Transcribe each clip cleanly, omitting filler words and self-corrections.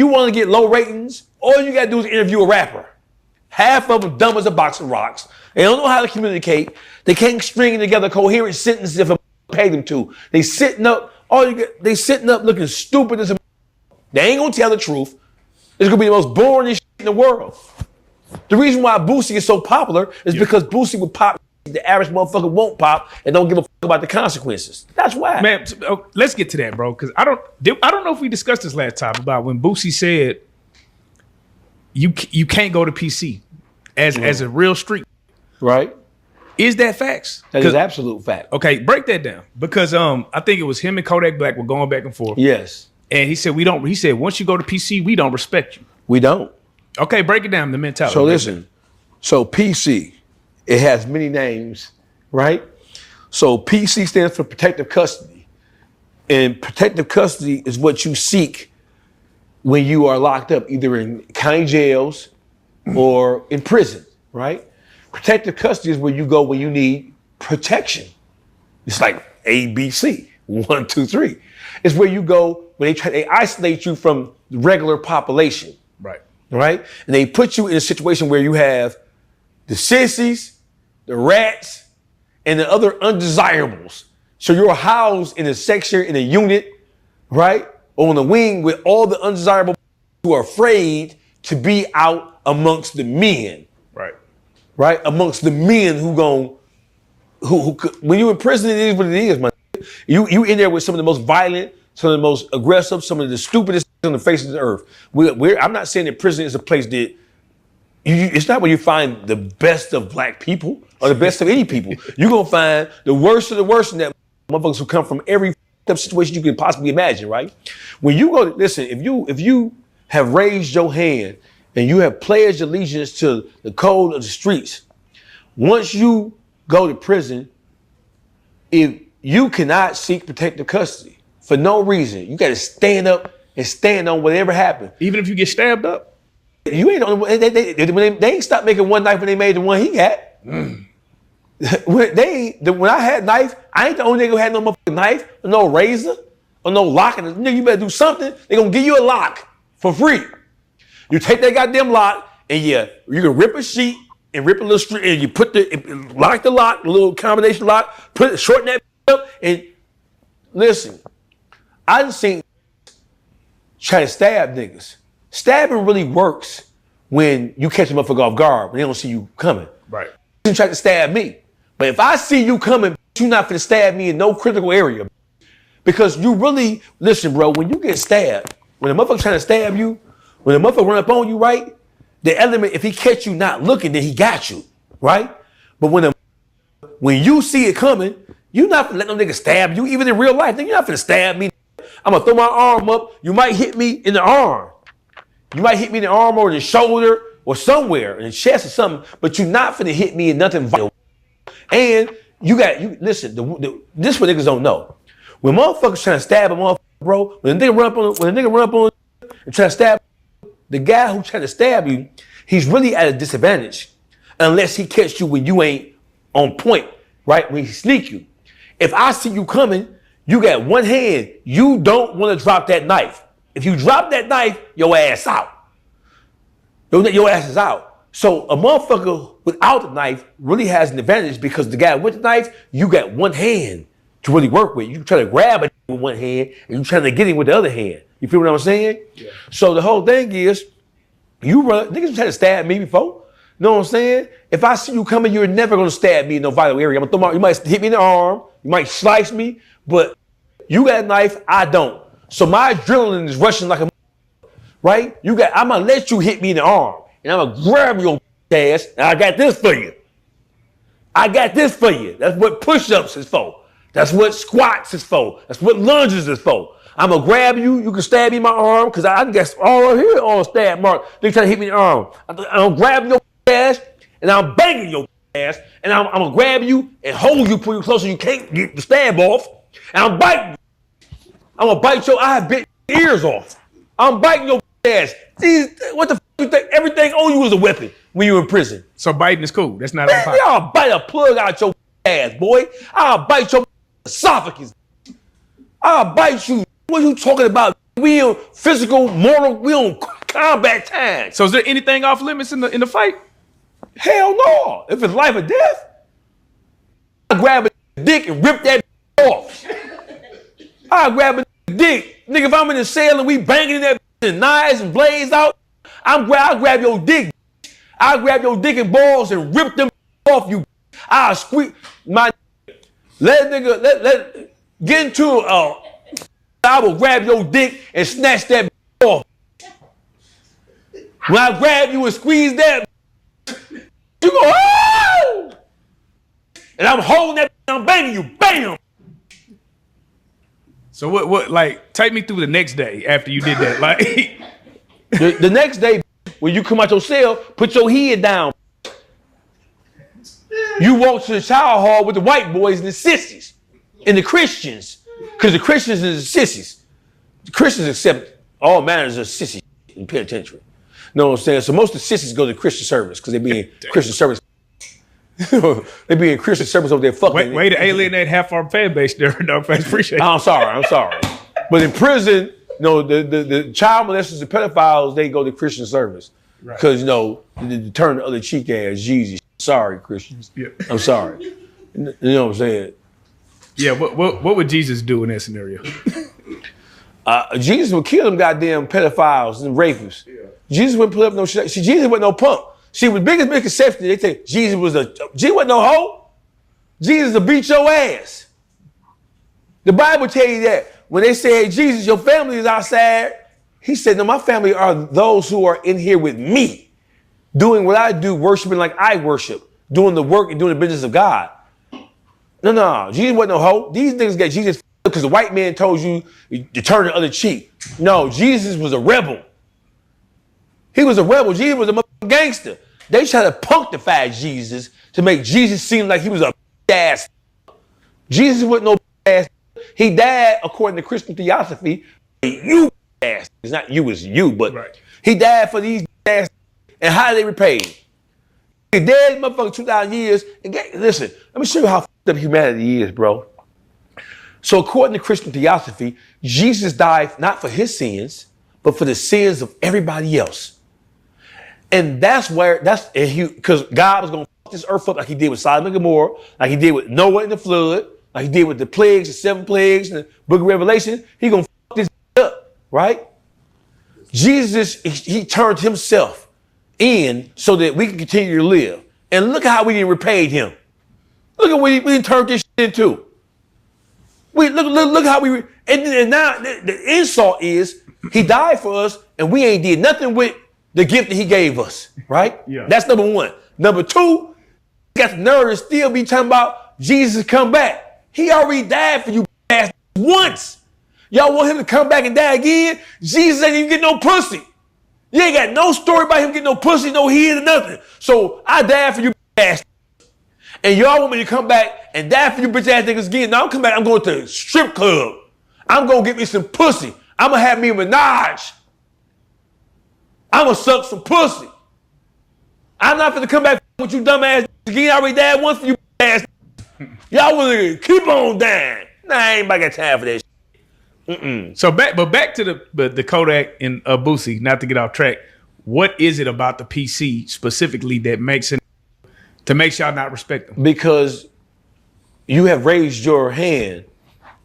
You want to get low ratings, all you got to do is interview a rapper. Half of them dumb as a box of rocks. They don't know how to communicate. They can't string together coherent sentences if a pay them to. They sitting up, they sitting up looking stupid as a. They ain't gonna tell the truth. It's gonna be the most boring shit in the world. The reason why Boosie is so popular is because Boosie would pop the average motherfucker won't pop and don't give a fuck about the consequences. That's why. Man, let's get to that, bro. Because I don't know if we discussed this last time about when Boosie said you can't go to PC as a real street. Right. Is that facts? That is absolute fact. Okay, break that down. Because I think it was him and Kodak Black were going back and forth. Yes. And he said once you go to PC, we don't respect you. We don't. Okay, break it down, the mentality. So listen, so PC, it has many names, right? So PC stands for protective custody. And protective custody is what you seek when you are locked up, either in county jails or in prison, right? Protective custody is where you go when you need protection. It's like A, B, C, 1, 2, 3. It's where you go when they isolate you from the regular population. Right. Right? And they put you in a situation where you have the sissies, the rats, and the other undesirables. So you're housed in a section, in a unit, right? Or on the wing with all the undesirable who are afraid to be out amongst the men. Right. Right? Amongst the men who when you're in prison, it is what it is, man. You in there with some of the most violent, some of the most aggressive, some of the stupidest on the face of the earth. I'm not saying that prison is a place that it's not where you find the best of black people or the best of any people. You're gonna find the worst of the worst in that motherfuckers who come from every situation you can possibly imagine, right? When you go, listen, if you have raised your hand and you have pledged allegiance to the code of the streets, once you go to prison, if you cannot seek protective custody for no reason, you got to stand up and stand on whatever happened. Even if you get stabbed up? You ain't on. They ain't stopped making one knife when they made the one he got. When I had knife, I ain't the only nigga who had no motherfucking knife, or no razor, or no lock. And nigga, you better do something. They gonna give you a lock for free. You take that goddamn lock and you can rip a sheet and rip a little string and you put lock the lock, a little combination lock, shorten that up and listen. I done seen try to stab niggas. Stabbing really works when you catch a motherfucker off guard when they don't see you coming. Right. You try to stab me. But if I see you coming, you're not finna stab me in no critical area. Because you really, listen, bro, when you get stabbed, when a motherfucker trying to stab you, when a motherfucker run up on you, right? The element, if he catch you not looking, then he got you, right? But when you see it coming, you not finna let no nigga stab you, even in real life. Then you're not finna stab me. I'm gonna throw my arm up. You might hit me in the arm. You might hit me in the arm or the shoulder or somewhere, in the chest or something, but you're not finna hit me in nothing vital. And listen, this is what niggas don't know. When motherfuckers trying to stab a motherfucker, bro, when a nigga run up on and try to stab, the guy who trying to stab you, he's really at a disadvantage unless he catch you when you ain't on point, right? When he sneak you. If I see you coming, you got one hand, you don't want to drop that knife. If you drop that knife, your ass out. Your ass is out. So a motherfucker without the knife really has an advantage because the guy with the knife, you got one hand to really work with. You try to grab it with one hand and you trying to get him with the other hand. You feel what I'm saying? Yeah. So the whole thing is, niggas try to stab me before. You know what I'm saying? If I see you coming, you're never gonna stab me in no vital area. You might hit me in the arm, you might slice me, but you got a knife, I don't. So my adrenaline is rushing like a right? I'm gonna let you hit me in the arm, and I'm gonna grab your ass, and I got this for you. I got this for you. That's what push-ups is for. That's what squats is for. That's what lunges is for. I'm gonna grab you. You can stab me in my arm, because I guess all over here on stab mark. They try to hit me in the arm. I'm gonna grab your ass, and I'm banging your ass, and I'm gonna grab you and hold you, pull you closer. You can't get the stab off, and I'm biting you. I'm gonna bite I have bit your ears off. I'm biting your ass. What the f you think? Everything on you is a weapon when you're in prison. So biting is cool. That's not man, I'll bite a plug out your ass, boy. I'll bite your esophagus. I'll bite you. What are you talking about? We on physical, mortal, we on combat time. So is there anything off limits in the fight? Hell no. If it's life or death, I grab a dick and rip that off. I grab a dick. Nigga, if I'm in the cell and we banging that and knives and blades out, I grab your dick. I grab your dick and balls and rip them off you. I squeeze my let get into I will grab your dick and snatch that off. When I grab you and squeeze that, you go, oh! And I'm holding that, I'm banging you, bam! So what like take me through the next day after you did that. Like the next day, when you come out your cell, put your head down. You walk to the child hall with the white boys and the sissies and the Christians. Because the Christians and the sissies. The Christians accept all manners of sissies in penitentiary. Know what I'm saying? So most of the sissies go to Christian service because they be in Christian service. They be in Christian service over there fucking. Way to alienate half our fan base there, Dawgface. Appreciate it. I'm sorry. But in prison, the child molesters and pedophiles, they go to Christian service. Because, to turn the other cheek ass, Jesus. Sorry, Christians. Yeah. I'm sorry. You know what I'm saying? Yeah, what would Jesus do in that scenario? Jesus would kill them goddamn pedophiles and rapists. Yeah. Jesus wouldn't put up no shit. See, Jesus wasn't no punk. See, the biggest misconception, they think Jesus wasn't no hoe. Jesus will beat your ass. The Bible tell you that. When they say, hey, Jesus, your family is outside, he said, no, my family are those who are in here with me, doing what I do, worshiping like I worship, doing the work and doing the business of God. No, Jesus wasn't no hoe. These niggas got Jesus because the white man told you to turn the other cheek. No, Jesus was a rebel. He was a rebel. Jesus was a motherfucking gangster. They tried to punctify Jesus to make Jesus seem like he was a ass. Jesus wasn't no ass. He died according to Christian theosophy. You ass. It's not you, it's you, but he died for these ass. And how they repaid? He dead motherfucker 2,000 years. And listen, let me show you how fucked up humanity is, bro. So according to Christian theosophy, Jesus died not for his sins, but for the sins of everybody else. And because God was going to fuck this earth up like he did with Sodom and Gomorrah, like he did with Noah and the flood, like he did with the plagues, the 7 plagues, and the book of Revelation. He going to fuck this up, right? Jesus, he turned himself in so that we can continue to live. And look how we didn't repaid him. Look at what we turned this shit into. Look how we, and now the insult is he died for us and we ain't did nothing with the gift that he gave us, right? Yeah. That's number one. Number two, he got the nerve to still be talking about Jesus come back. He already died for you ass once. Y'all want him to come back and die again? Jesus ain't even getting no pussy. You ain't got no story about him getting no pussy, no head or nothing. So I died for you ass. And y'all want me to come back and die for you bitch ass niggas again. Now I'm coming back, I'm going to a strip club. I'm going to get me some pussy. I'm going to have me a menage. I'm going to suck some pussy. I'm not going to come back with you dumb ass again. I already died once for you ass. Y'all want to keep on dying. Nah, I ain't got time for that shit. Mm-mm. So back to the Kodak and Boosie, not to get off track. What is it about the PC specifically that makes y'all not respect them? Because you have raised your hand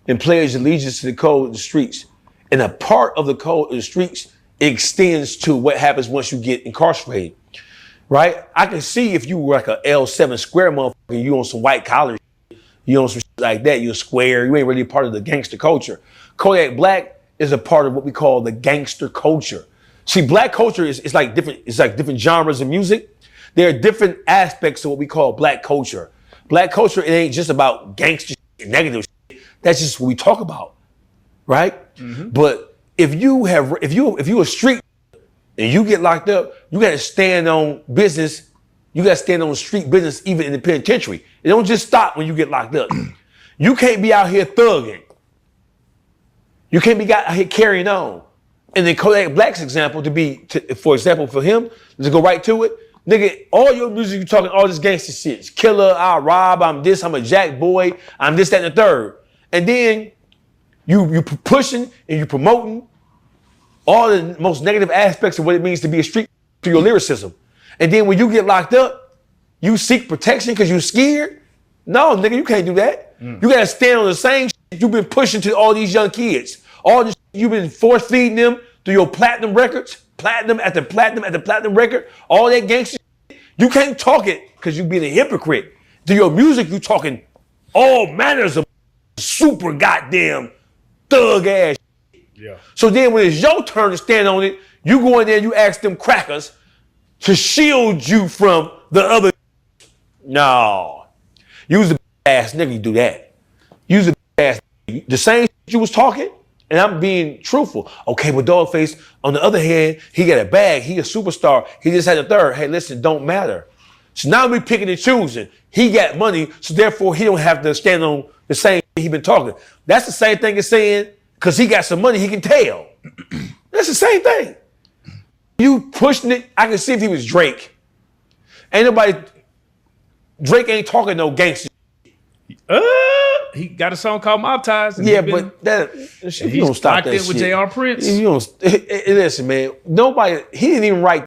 and pledged allegiance to the code of the streets. And a part of the code of the streets extends to what happens once you get incarcerated, right? I can see if you were like a L7 square motherfucker, you on some white collar, you on some shit like that, you're square, you ain't really part of the gangster culture. Kodak Black is a part of what we call the gangster culture. See, black culture is like different genres of music. There are different aspects of what we call black culture. Black culture, it ain't just about gangster shit, negative shit. That's just what we talk about, right? Mm-hmm. But if you a street and you get locked up, you got to stand on business. You got to stand on street business, even in the penitentiary. It don't just stop when you get locked up. You can't be out here thugging. You can't be out here carrying on. And then Kodak Black's example for example, for him, to go right to it, nigga, all your music, you talking all this gangster shit. Killer, I rob, I'm this, I'm a jack boy, I'm this, that, and the third. And then you pushing and you promoting all the most negative aspects of what it means to be a street through your lyricism. And then when you get locked up, you seek protection because you're scared? No, nigga, you can't do that. You gotta stand on the same shit you've been pushing to all these young kids. All this shit you've been force feeding them through your platinum records, platinum after platinum after platinum record, all that gangster shit. You can't talk it because you're being a hypocrite. Through your music, you talking all manners of super goddamn thug ass shit. Yeah. So then when it's your turn to stand on it, you go in there and you ask them crackers to shield you from the other. No. Use the ass nigga, you do that. Use the ass. The same shit you was talking, and I'm being truthful. Okay, but Dawgface, on the other hand, he got a bag. He a superstar. He just had a third. Hey, listen, don't matter. So now we picking and choosing. He got money, so therefore he don't have to stand on the same shit he been talking. That's the same thing as saying, because he got some money, he can tell. That's the same thing. You pushing it, I can see if he was Drake. Ain't nobody, Drake ain't talking no gangster. He got a song called Mob Ties. Yeah, but that shit, you don't stop that shit. He's locked in with J.R. Prince. You don't, listen, man, nobody, he didn't even write